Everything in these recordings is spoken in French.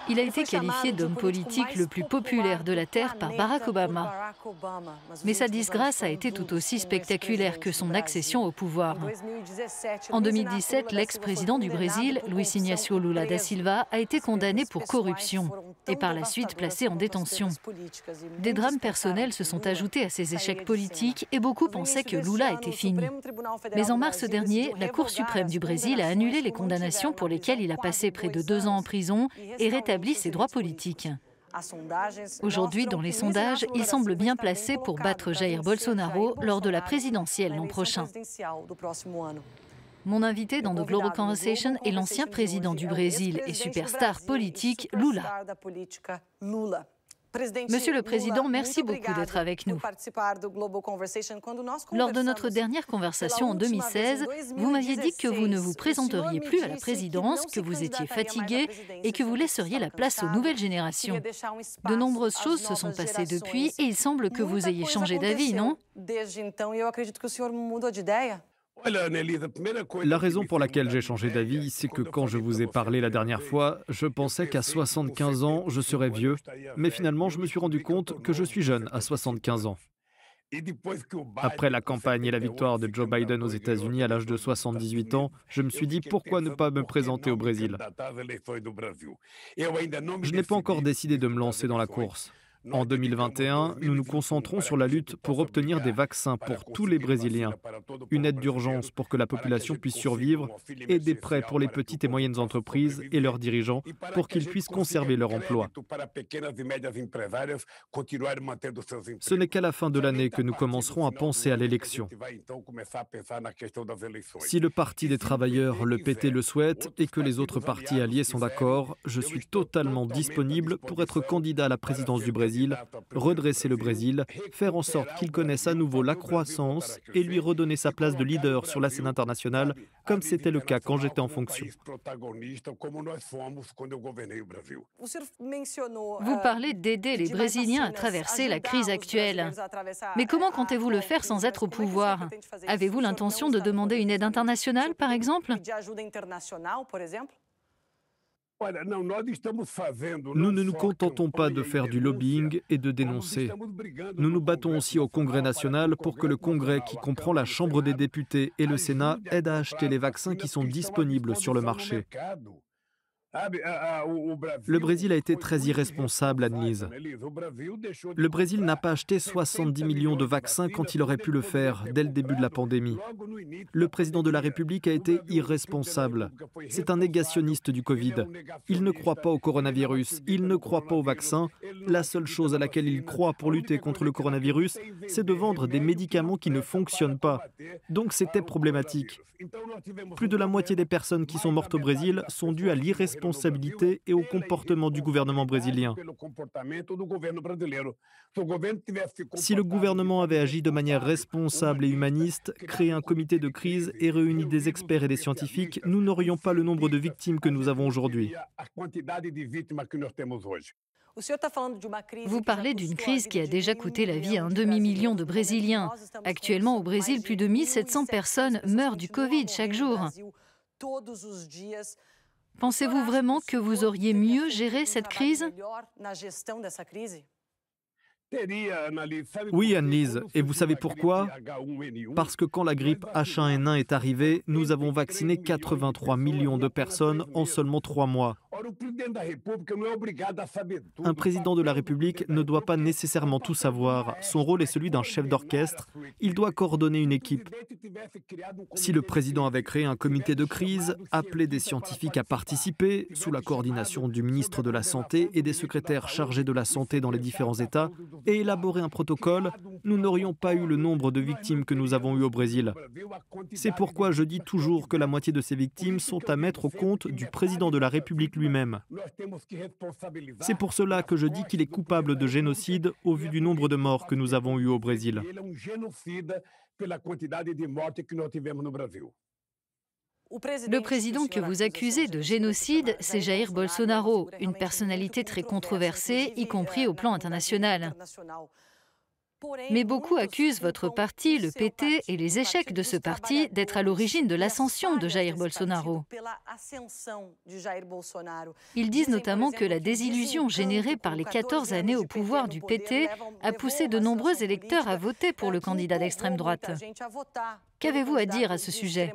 Il a été qualifié d'homme politique le plus populaire de la Terre par Barack Obama. Mais sa disgrâce a été tout aussi spectaculaire que son accession au pouvoir. En 2017, l'ex-président du Brésil, Luiz Inácio Lula da Silva, a été condamné pour corruption et par la suite placé en détention. Des drames personnels se sont ajoutés à ces échecs politiques et beaucoup pensaient que Lula était fini. Mais en mars dernier, la Cour suprême du Brésil a annulé les condamnations pour lesquelles il a passé près de 2 ans en prison et rétabli ses droits politiques. Aujourd'hui, dans les sondages, il semble bien placé pour battre Jair Bolsonaro lors de la présidentielle l'an prochain. Mon invité dans The Global Conversation est l'ancien président du Brésil et superstar politique Lula. Monsieur le Président, merci beaucoup d'être avec nous. Lors de notre dernière conversation en 2016, vous m'aviez dit que vous ne vous présenteriez plus à la présidence, que vous étiez fatigué et que vous laisseriez la place aux nouvelles générations. De nombreuses choses se sont passées depuis et il semble que vous ayez changé d'avis, non ? La raison pour laquelle j'ai changé d'avis, c'est que quand je vous ai parlé la dernière fois, je pensais qu'à 75 ans, je serais vieux, mais finalement, je me suis rendu compte que je suis jeune à 75 ans. Après la campagne et la victoire de Joe Biden aux États-Unis à l'âge de 78 ans, je me suis dit pourquoi ne pas me présenter au Brésil. Je n'ai pas encore décidé de me lancer dans la course. En 2021, nous nous concentrons sur la lutte pour obtenir des vaccins pour tous les Brésiliens, une aide d'urgence pour que la population puisse survivre et des prêts pour les petites et moyennes entreprises et leurs dirigeants pour qu'ils puissent conserver leur emploi. Ce n'est qu'à la fin de l'année que nous commencerons à penser à l'élection. Si le Parti des travailleurs, le PT, le souhaite et que les autres partis alliés sont d'accord, je suis totalement disponible pour être candidat à la présidence du Brésil, redresser le Brésil, faire en sorte qu'il connaisse à nouveau la croissance et lui redonner sa place de leader sur la scène internationale, comme c'était le cas quand j'étais en fonction. Vous parlez d'aider les Brésiliens à traverser la crise actuelle. Mais comment comptez-vous le faire sans être au pouvoir ? Avez-vous l'intention de demander une aide internationale, par exemple ? Nous ne nous contentons pas de faire du lobbying et de dénoncer. Nous nous battons aussi au Congrès national pour que le Congrès, qui comprend la Chambre des députés et le Sénat, aide à acheter les vaccins qui sont disponibles sur le marché. Le Brésil a été très irresponsable, Annelise. Le Brésil n'a pas acheté 70 millions de vaccins quand il aurait pu le faire dès le début de la pandémie. Le président de la République a été irresponsable. C'est un négationniste du Covid. Il ne croit pas au coronavirus, il ne croit pas au vaccin. La seule chose à laquelle il croit pour lutter contre le coronavirus, c'est de vendre des médicaments qui ne fonctionnent pas. Donc c'était problématique. Plus de la moitié des personnes qui sont mortes au Brésil sont dues à l'irresponsabilité et au comportement du gouvernement brésilien. Si le gouvernement avait agi de manière responsable et humaniste, créé un comité de crise et réuni des experts et des scientifiques, nous n'aurions pas le nombre de victimes que nous avons aujourd'hui. Vous parlez d'une crise qui a déjà coûté la vie à un demi-million de Brésiliens. Actuellement, au Brésil, plus de 1700 personnes meurent du Covid chaque jour. Pensez-vous vraiment que vous auriez mieux géré cette crise ? Oui, Annelise, et vous savez pourquoi ? Parce que quand la grippe H1N1 est arrivée, nous avons vacciné 83 millions de personnes en seulement 3 mois. Un président de la République ne doit pas nécessairement tout savoir. Son rôle est celui d'un chef d'orchestre. Il doit coordonner une équipe. Si le président avait créé un comité de crise, appelé des scientifiques à participer, sous la coordination du ministre de la Santé et des secrétaires chargés de la santé dans les différents États, et élaboré un protocole, nous n'aurions pas eu le nombre de victimes que nous avons eu au Brésil. C'est pourquoi je dis toujours que la moitié de ces victimes sont à mettre au compte du président de la République lui-même. C'est pour cela que je dis qu'il est coupable de génocide au vu du nombre de morts que nous avons eu au Brésil. Le président que vous accusez de génocide, c'est Jair Bolsonaro, une personnalité très controversée, y compris au plan international. Mais beaucoup accusent votre parti, le PT, et les échecs de ce parti d'être à l'origine de l'ascension de Jair Bolsonaro. Ils disent notamment que la désillusion générée par les 14 années au pouvoir du PT a poussé de nombreux électeurs à voter pour le candidat d'extrême droite. Qu'avez-vous à dire à ce sujet ?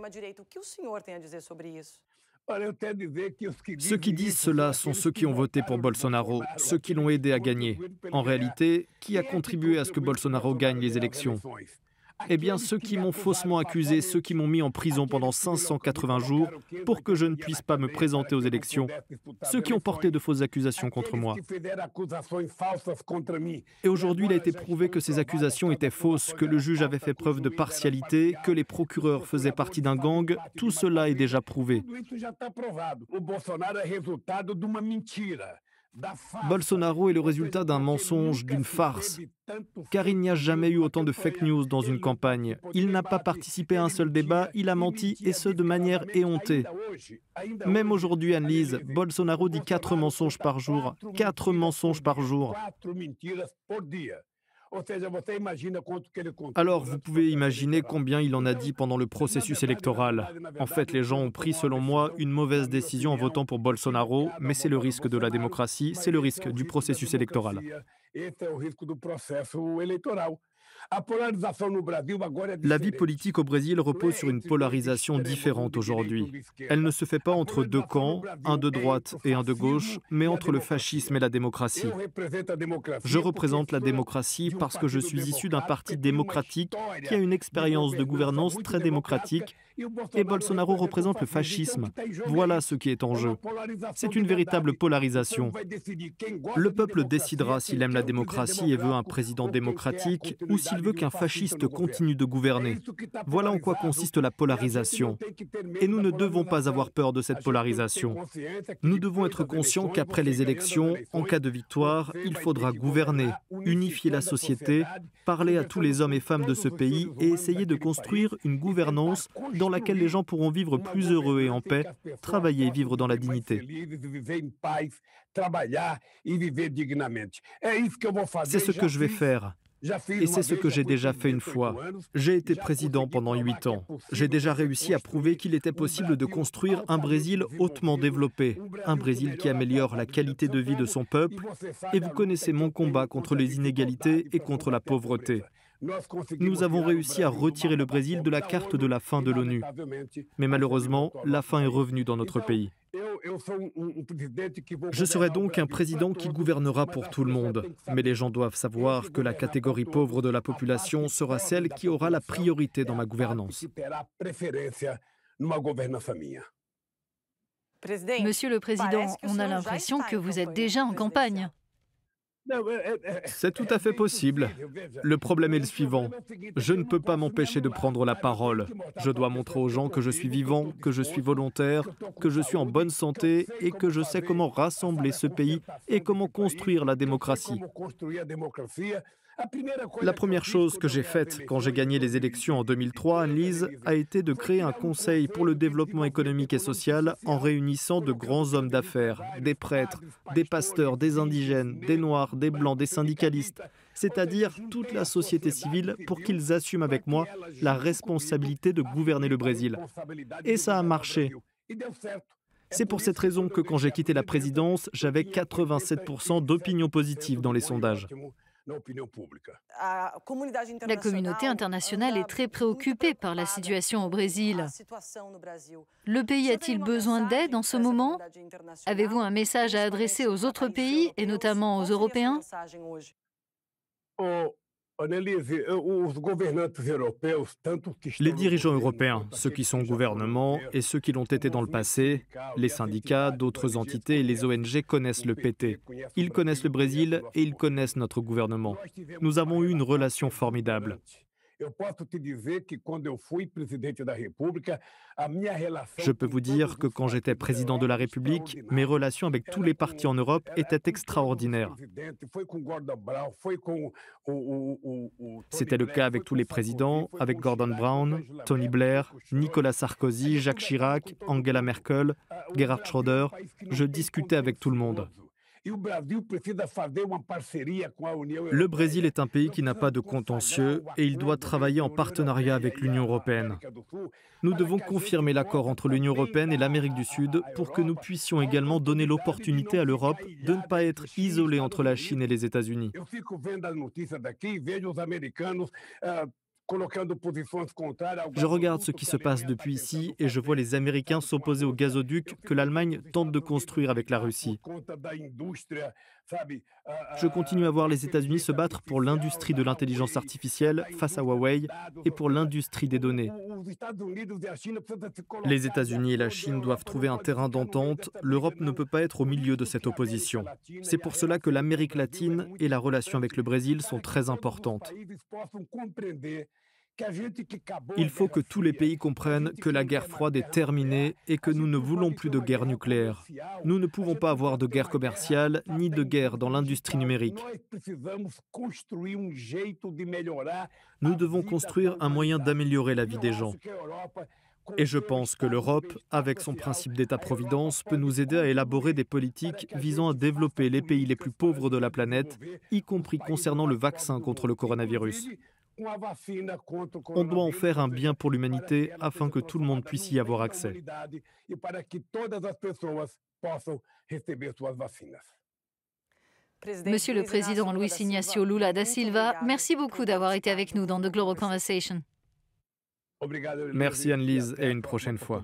Ceux qui disent cela sont ceux qui ont voté pour Bolsonaro, ceux qui l'ont aidé à gagner. En réalité, qui a contribué à ce que Bolsonaro gagne les élections ? Eh bien, ceux qui m'ont faussement accusé, ceux qui m'ont mis en prison pendant 580 jours pour que je ne puisse pas me présenter aux élections, ceux qui ont porté de fausses accusations contre moi. Et aujourd'hui, il a été prouvé que ces accusations étaient fausses, que le juge avait fait preuve de partialité, que les procureurs faisaient partie d'un gang. Tout cela est déjà prouvé. Bolsonaro est le résultat d'un mensonge, d'une farce, car il n'y a jamais eu autant de fake news dans une campagne. Il n'a pas participé à un seul débat, il a menti, et ce de manière éhontée. Même aujourd'hui, Anne-Lise, Bolsonaro dit 4 mensonges par jour. 4 mensonges par jour. Alors, vous pouvez imaginer combien il en a dit pendant le processus électoral. En fait, les gens ont pris, selon moi, une mauvaise décision en votant pour Bolsonaro, mais c'est le risque de la démocratie, c'est le risque du processus électoral. La vie politique au Brésil repose sur une polarisation différente aujourd'hui. Elle ne se fait pas entre deux camps, un de droite et un de gauche, mais entre le fascisme et la démocratie. Je représente la démocratie parce que je suis issu d'un parti démocratique qui a une expérience de gouvernance très démocratique, et Bolsonaro représente le fascisme. Voilà ce qui est en jeu. C'est une véritable polarisation. Le peuple décidera s'il aime la démocratie et veut un président démocratique ou s'il veut qu'un fasciste continue de gouverner. Voilà en quoi consiste la polarisation. Et nous ne devons pas avoir peur de cette polarisation. Nous devons être conscients qu'après les élections, en cas de victoire, il faudra gouverner, unifier la société, parler à tous les hommes et femmes de ce pays et essayer de construire une gouvernance dans laquelle les gens pourront vivre plus heureux et en paix, travailler et vivre dans la dignité. C'est ce que je vais faire. Et c'est ce que j'ai déjà fait une fois. J'ai été président pendant 8 ans. J'ai déjà réussi à prouver qu'il était possible de construire un Brésil hautement développé, un Brésil qui améliore la qualité de vie de son peuple. Et vous connaissez mon combat contre les inégalités et contre la pauvreté. Nous avons réussi à retirer le Brésil de la carte de la faim de l'ONU. Mais malheureusement, la faim est revenue dans notre pays. Je serai donc un président qui gouvernera pour tout le monde. Mais les gens doivent savoir que la catégorie pauvre de la population sera celle qui aura la priorité dans ma gouvernance. Monsieur le Président, on a l'impression que vous êtes déjà en campagne. C'est tout à fait possible. Le problème est le suivant. Je ne peux pas m'empêcher de prendre la parole. Je dois montrer aux gens que je suis vivant, que je suis volontaire, que je suis en bonne santé et que je sais comment rassembler ce pays et comment construire la démocratie. La première chose que j'ai faite quand j'ai gagné les élections en 2003, Anne-Lise, a été de créer un conseil pour le développement économique et social en réunissant de grands hommes d'affaires, des prêtres, des pasteurs, des indigènes, des noirs, des blancs, des syndicalistes, c'est-à-dire toute la société civile pour qu'ils assument avec moi la responsabilité de gouverner le Brésil. Et ça a marché. C'est pour cette raison que quand j'ai quitté la présidence, j'avais 87% d'opinion positive dans les sondages. La communauté internationale est très préoccupée par la situation au Brésil. Le pays a-t-il besoin d'aide en ce moment? Avez-vous un message à adresser aux autres pays et notamment aux Européens? Les dirigeants européens, ceux qui sont au gouvernement et ceux qui l'ont été dans le passé, les syndicats, d'autres entités et les ONG connaissent le PT. Ils connaissent le Brésil et ils connaissent notre gouvernement. Nous avons eu une relation formidable. Je peux vous dire que quand j'étais président de la République, mes relations avec tous les partis en Europe étaient extraordinaires. C'était le cas avec tous les présidents, avec Gordon Brown, Tony Blair, Nicolas Sarkozy, Jacques Chirac, Angela Merkel, Gerhard Schröder. Je discutais avec tout le monde. Le Brésil est un pays qui n'a pas de contentieux et il doit travailler en partenariat avec l'Union européenne. Nous devons confirmer l'accord entre l'Union européenne et l'Amérique du Sud pour que nous puissions également donner l'opportunité à l'Europe de ne pas être isolée entre la Chine et les États-Unis. Je regarde ce qui se passe depuis ici et je vois les Américains s'opposer au gazoduc que l'Allemagne tente de construire avec la Russie. Je continue à voir les États-Unis se battre pour l'industrie de l'intelligence artificielle face à Huawei et pour l'industrie des données. Les États-Unis et la Chine doivent trouver un terrain d'entente. L'Europe ne peut pas être au milieu de cette opposition. C'est pour cela que l'Amérique latine et la relation avec le Brésil sont très importantes. Il faut que tous les pays comprennent que la guerre froide est terminée et que nous ne voulons plus de guerre nucléaire. Nous ne pouvons pas avoir de guerre commerciale ni de guerre dans l'industrie numérique. Nous devons construire un moyen d'améliorer la vie des gens. Et je pense que l'Europe, avec son principe d'État-providence, peut nous aider à élaborer des politiques visant à développer les pays les plus pauvres de la planète, y compris concernant le vaccin contre le coronavirus. On doit en faire un bien pour l'humanité afin que tout le monde puisse y avoir accès. Monsieur le Président Luiz Inácio Lula da Silva, merci beaucoup d'avoir été avec nous dans The Global Conversation. Merci Anne-Lise et à une prochaine fois.